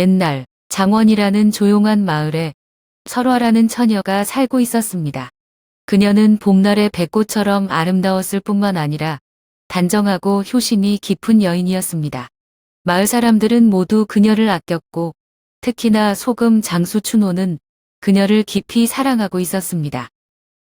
옛날 장원이라는 조용한 마을에 설화라는 처녀가 살고 있었습니다. 그녀는 봄날의 벚꽃처럼 아름다웠을 뿐만 아니라 단정하고 효심이 깊은 여인이었습니다. 마을 사람들은 모두 그녀를 아꼈고 특히나 소금 장수 춘호는 그녀를 깊이 사랑하고 있었습니다.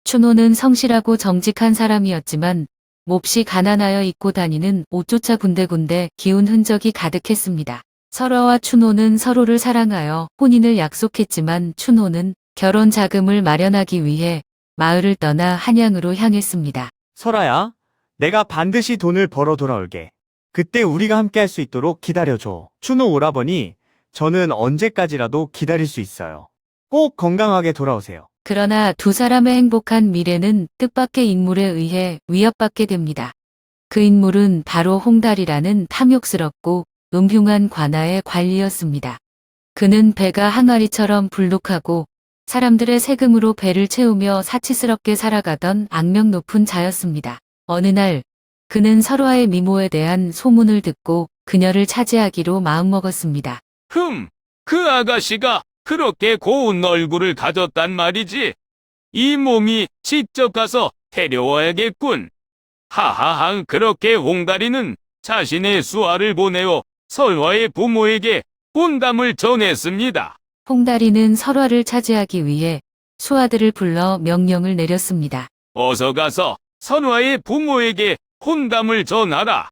춘호는 성실하고 정직한 사람이었지만 몹시 가난하여 입고 다니는 옷조차 군데군데 기운 흔적이 가득했습니다. 설화와 춘호는 서로를 사랑하여 혼인을 약속했지만 춘호는 결혼 자금을 마련하기 위해 마을을 떠나 한양으로 향했습니다. 설아야, 내가 반드시 돈을 벌어 돌아올게. 그때 우리가 함께 할 수 있도록 기다려줘. 춘호 오라버니, 저는 언제까지라도 기다릴 수 있어요. 꼭 건강하게 돌아오세요. 그러나 두 사람의 행복한 미래는 뜻밖의 인물에 의해 위협받게 됩니다. 그 인물은 바로 홍달이라는 탐욕스럽고 음흉한 관아의 관리였습니다. 그는 배가 항아리처럼 불룩하고 사람들의 세금으로 배를 채우며 사치스럽게 살아가던 악명 높은 자였습니다. 어느 날 그는 설화의 미모에 대한 소문을 듣고 그녀를 차지하기로 마음먹었습니다. 그 아가씨가 그렇게 고운 얼굴을 가졌단 말이지. 이 몸이 직접 가서 데려와야겠군. 하하하, 그렇게 홍다리는 자신의 수아를 보내어 설화의 부모에게 혼담을 전했습니다. 홍다리는 설화를 차지하기 위해 수하들을 불러 명령을 내렸습니다. 어서 가서 설화의 부모에게 혼담을 전하라.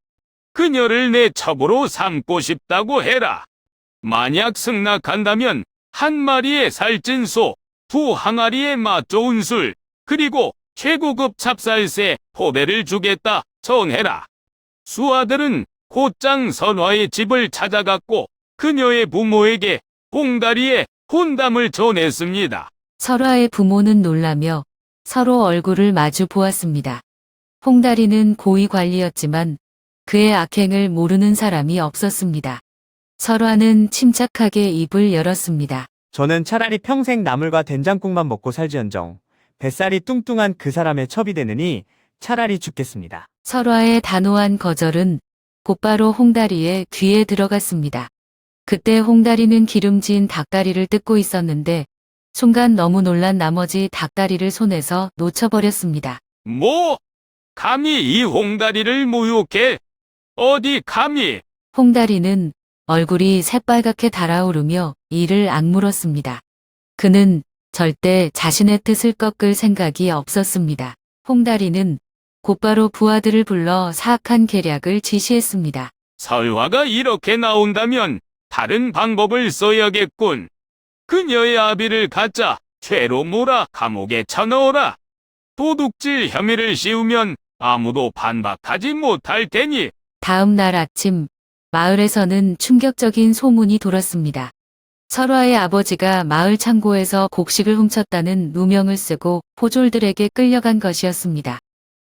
그녀를 내 첩으로 삼고 싶다고 해라. 만약 승낙한다면 한 마리의 살찐 소, 두 항아리의 맛 좋은 술, 그리고 최고급 찹쌀새 포배를 주겠다 전해라. 수하들은 곧장 선화의 집을 찾아갔고 그녀의 부모에게 홍다리의 혼담을 전했습니다. 설화의 부모는 놀라며 서로 얼굴을 마주 보았습니다. 홍다리는 고위 관리였지만 그의 악행을 모르는 사람이 없었습니다. 설화는 침착하게 입을 열었습니다. 저는 차라리 평생 나물과 된장국만 먹고 살지언정 뱃살이 뚱뚱한 그 사람의 첩이 되느니 차라리 죽겠습니다. 설화의 단호한 거절은 곧바로 홍다리의 귀에 들어갔습니다. 그때 홍다리는 기름진 닭다리를 뜯고 있었는데 순간 너무 놀란 나머지 닭다리를 손에서 놓쳐버렸습니다. 뭐? 감히 이 홍다리를 모욕해? 어디 감히? 홍다리는 얼굴이 새빨갛게 달아오르며 이를 악물었습니다. 그는 절대 자신의 뜻을 꺾을 생각이 없었습니다. 홍다리는 곧바로 부하들을 불러 사악한 계략을 지시했습니다. 설화가 이렇게 나온다면 다른 방법을 써야겠군. 그녀의 아비를 갖자 죄로 몰아 감옥에 쳐넣어라. 도둑질 혐의를 씌우면 아무도 반박하지 못할 테니. 다음 날 아침 마을에서는 충격적인 소문이 돌았습니다. 설화의 아버지가 마을 창고에서 곡식을 훔쳤다는 누명을 쓰고 포졸들에게 끌려간 것이었습니다.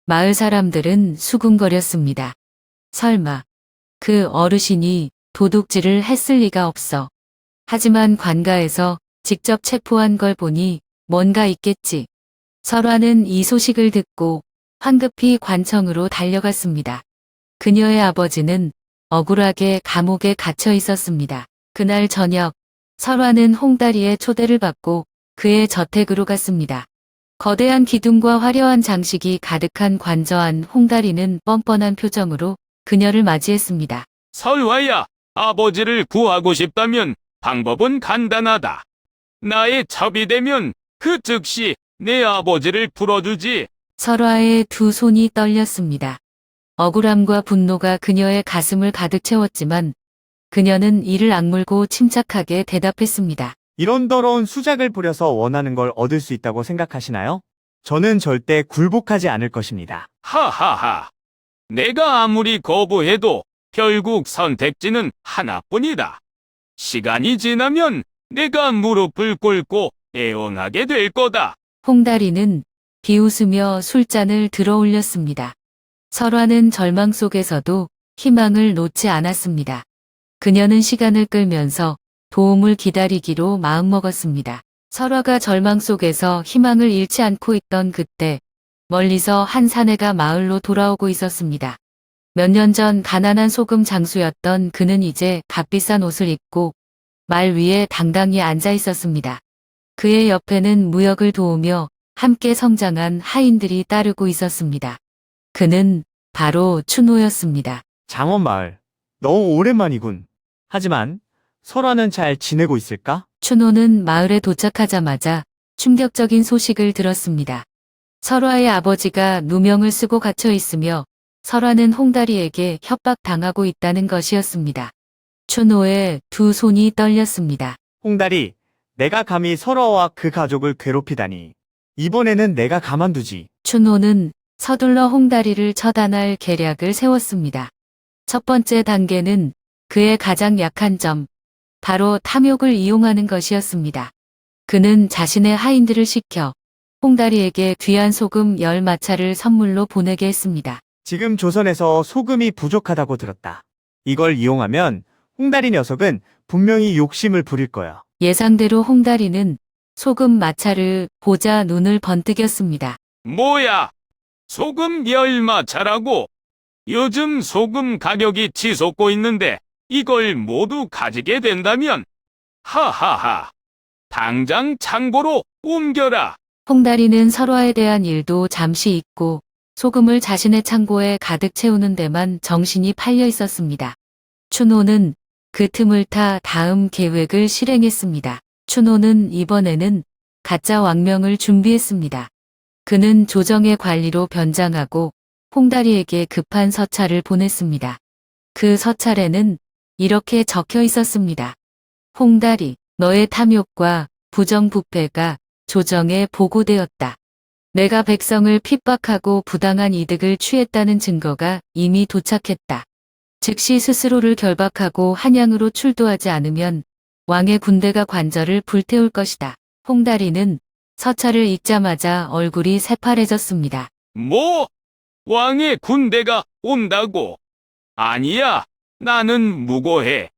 마을 사람들은 수군거렸습니다. 설마 그 어르신이 도둑질을 했을 리가 없어. 하지만 관가에서 직접 체포한 걸 보니 뭔가 있겠지. 설화는 이 소식을 듣고 황급히 관청으로 달려갔습니다. 그녀의 아버지는 억울하게 감옥에 갇혀 있었습니다. 그날 저녁 설화는 홍다리의 초대를 받고 그의 저택으로 갔습니다. 거대한 기둥과 화려한 장식이 가득한 관저안 홍다리는 뻔뻔한 표정으로 그녀를 맞이했습니다. 설화야, 아버지를 구하고 싶다면 방법은 간단하다. 나의 첩이 되면 그 즉시 내 아버지를 풀어주지. 설화의 두 손이 떨렸습니다. 억울함과 분노가 그녀의 가슴을 가득 채웠지만 그녀는 이를 악물고 침착하게 대답했습니다. 이런 더러운 수작을 부려서 원하는 걸 얻을 수 있다고 생각하시나요? 저는 절대 굴복하지 않을 것입니다. 하하하. 내가 아무리 거부해도 결국 선택지는 하나뿐이다. 시간이 지나면 내가 무릎을 꿇고 애원하게 될 거다. 홍다리는 비웃으며 술잔을 들어 올렸습니다. 설화는 절망 속에서도 희망을 놓지 않았습니다. 그녀는 시간을 끌면서 도움을 기다리기로 마음먹었습니다. 설화가 절망 속에서 희망을 잃지 않고 있던 그때 멀리서 한 사내가 마을로 돌아오고 있었습니다. 몇 년 전 가난한 소금 장수였던 그는 이제 값비싼 옷을 입고 말 위에 당당히 앉아 있었습니다. 그의 옆에는 무역을 도우며 함께 성장한 하인들이 따르고 있었습니다. 그는 바로 춘호였습니다. 장원마을. 너무 오랜만이군. 하지만 설화는 잘 지내고 있을까? 춘호는 마을에 도착하자마자 충격적인 소식을 들었습니다. 설화의 아버지가 누명을 쓰고 갇혀 있으며 설화는 홍다리에게 협박당하고 있다는 것이었습니다. 춘호의 두 손이 떨렸습니다. 홍다리, 내가 감히 설화와 그 가족을 괴롭히다니. 이번에는 내가 가만두지. 춘호는 서둘러 홍다리를 처단할 계략을 세웠습니다. 첫 번째 단계는 그의 가장 약한 점, 바로 탐욕을 이용하는 것이었습니다. 그는 자신의 하인들을 시켜 홍다리에게 귀한 소금 10마차를 선물로 보내게 했습니다. 지금 조선에서 소금이 부족하다고 들었다. 이걸 이용하면 홍다리 녀석은 분명히 욕심을 부릴 거야. 예상대로 홍다리는 소금 마차를 보자 눈을 번뜩였습니다. 뭐야? 소금 10마차라고? 요즘 소금 가격이 치솟고 있는데 이걸 모두 가지게 된다면 하하하. 당장 창고로 옮겨라. 홍다리는 설화에 대한 일도 잠시 잊고 소금을 자신의 창고에 가득 채우는 데만 정신이 팔려 있었습니다. 춘호는 그 틈을 타 다음 계획을 실행했습니다. 춘호는 이번에는 가짜 왕명을 준비했습니다. 그는 조정의 관리로 변장하고 홍다리에게 급한 서찰을 보냈습니다. 그 서찰에는 이렇게 적혀 있었습니다. 홍다리, 너의 탐욕과 부정부패가 조정에 보고되었다. 내가 백성을 핍박하고 부당한 이득을 취했다는 증거가 이미 도착했다. 즉시 스스로를 결박하고 한양으로 출도하지 않으면 왕의 군대가 관절을 불태울 것이다. 홍다리는 서찰을 읽자마자 얼굴이 새파래졌습니다. 뭐? 왕의 군대가 온다고? 아니야, 나는 무고해.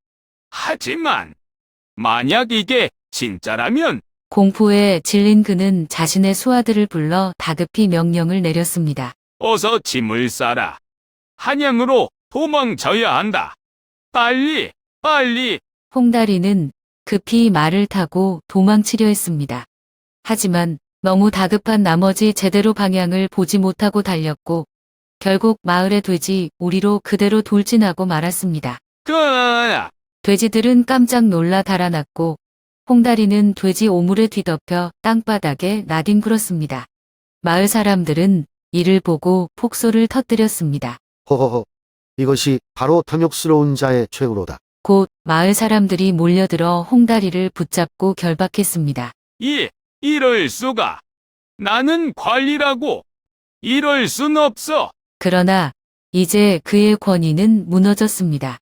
하지만 만약 이게 진짜라면 공포에 질린 그는 자신의 수하들을 불러 다급히 명령을 내렸습니다. 어서 짐을 싸라. 한양으로 도망쳐야 한다. 빨리, 빨리. 홍다리는 급히 말을 타고 도망치려 했습니다. 하지만 너무 다급한 나머지 제대로 방향을 보지 못하고 달렸고 결국 마을의 돼지 우리로 그대로 돌진하고 말았습니다. 그, 돼지들은 깜짝 놀라 달아났고 홍다리는 돼지 오물에 뒤덮여 땅바닥에 나뒹굴었습니다. 마을 사람들은 이를 보고 폭소를 터뜨렸습니다. 허허허. 이것이 바로 탐욕스러운 자의 최후로다. 곧 마을 사람들이 몰려들어 홍다리를 붙잡고 결박했습니다. 이럴 수가. 나는 관리라고. 이럴 순 없어. 그러나 이제 그의 권위는 무너졌습니다.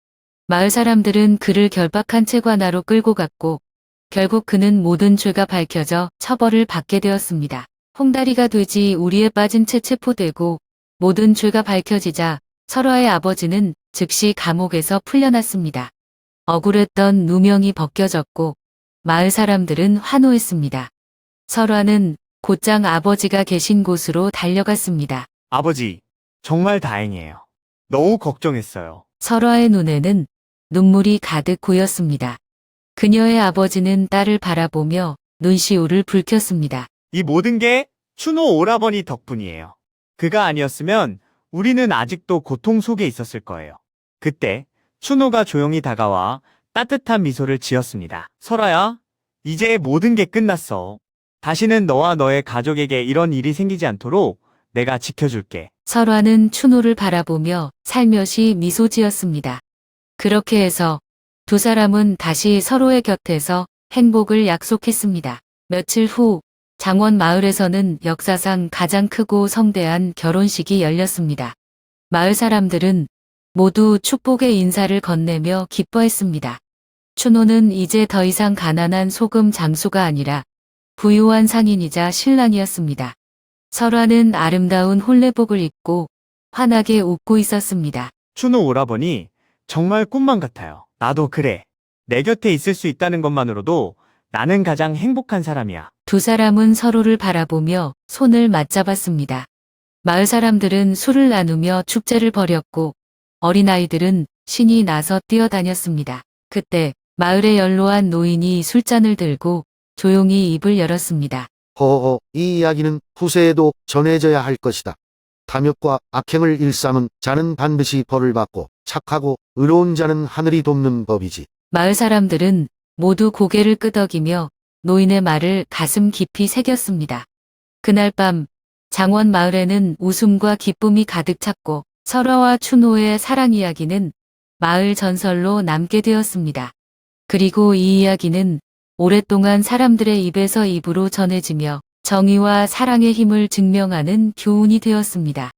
마을 사람들은 그를 결박한 채 관하로 끌고 갔고 결국 그는 모든 죄가 밝혀져 처벌을 받게 되었습니다. 홍다리가 돼지 우리에 빠진 채 체포되고 모든 죄가 밝혀지자 설화의 아버지는 즉시 감옥에서 풀려났습니다. 억울했던 누명이 벗겨졌고 마을 사람들은 환호했습니다. 설화는 곧장 아버지가 계신 곳으로 달려갔습니다. 아버지, 정말 다행이에요. 너무 걱정했어요. 설화의 눈에는 눈물이 가득 고였습니다. 그녀의 아버지는 딸을 바라보며 눈시울을 붉혔습니다. 이 모든 게 춘호 오라버니 덕분이에요. 그가 아니었으면 우리는 아직도 고통 속에 있었을 거예요. 그때 춘호가 조용히 다가와 따뜻한 미소를 지었습니다. 설아야, 이제 모든 게 끝났어. 다시는 너와 너의 가족에게 이런 일이 생기지 않도록 내가 지켜줄게. 설화는 춘호를 바라보며 살며시 미소 지었습니다. 그렇게 해서 두 사람은 다시 서로의 곁에서 행복을 약속했습니다. 며칠 후 장원 마을에서는 역사상 가장 크고 성대한 결혼식이 열렸습니다. 마을 사람들은 모두 축복의 인사를 건네며 기뻐했습니다. 춘호는 이제 더 이상 가난한 소금 장수가 아니라 부유한 상인이자 신랑이었습니다. 설화는 아름다운 혼례복을 입고 환하게 웃고 있었습니다. 춘호 오라버니, 정말 꿈만 같아요. 나도 그래. 내 곁에 있을 수 있다는 것만으로도 나는 가장 행복한 사람이야. 두 사람은 서로를 바라보며 손을 맞잡았습니다. 마을 사람들은 술을 나누며 축제를 벌였고 어린아이들은 신이 나서 뛰어다녔습니다. 그때 마을의 연로한 노인이 술잔을 들고 조용히 입을 열었습니다. 허허, 이 이야기는 후세에도 전해져야 할 것이다. 탐욕과 악행을 일삼은 자는 반드시 벌을 받고 착하고 의로운 자는 하늘이 돕는 법이지. 마을 사람들은 모두 고개를 끄덕이며 노인의 말을 가슴 깊이 새겼습니다. 그날 밤 장원 마을에는 웃음과 기쁨이 가득 찼고 설화와 춘호의 사랑 이야기는 마을 전설로 남게 되었습니다. 그리고 이 이야기는 오랫동안 사람들의 입에서 입으로 전해지며 정의와 사랑의 힘을 증명하는 교훈이 되었습니다.